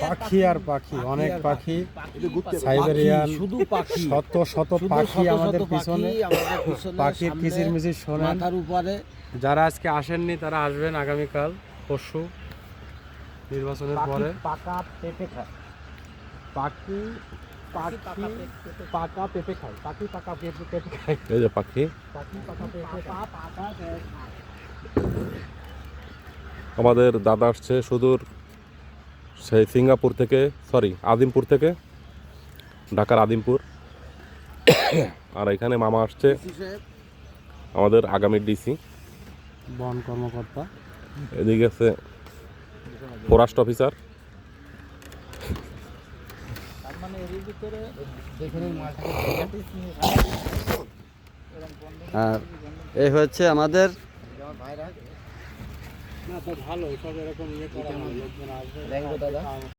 পাখি আর পাখি, অনেক পাখি, সাইবেরিয়ান, শুধু পাখি, শত শত পাখি আমাদের পিছনে। পাখির কিচিরমিচির শোনেন। যারা আজকে আসেননি তারা আসবেন আগামীকাল, পরশু নির্বাচনের পরে। পাকা পেঁপে খায় পাখি, পাকা পেঁপে খায় পাখি, পাকা পেঁপে খায়। এই যে পাখি, আমাদের দাদা আসছে সুদূর সেই সিঙ্গাপুর থেকে, আদিমপুর থেকে, ঢাকার আদিমপুর। আর এখানে মামা আসছে আমাদের আগামী ডিসি, বন কর্মকর্তা। এদিকে আছে ফরেস্ট অফিসার। আর এই হচ্ছে আমাদের না তো ভালো, সব এরকম ইয়ে করা, লোকজন আসবে।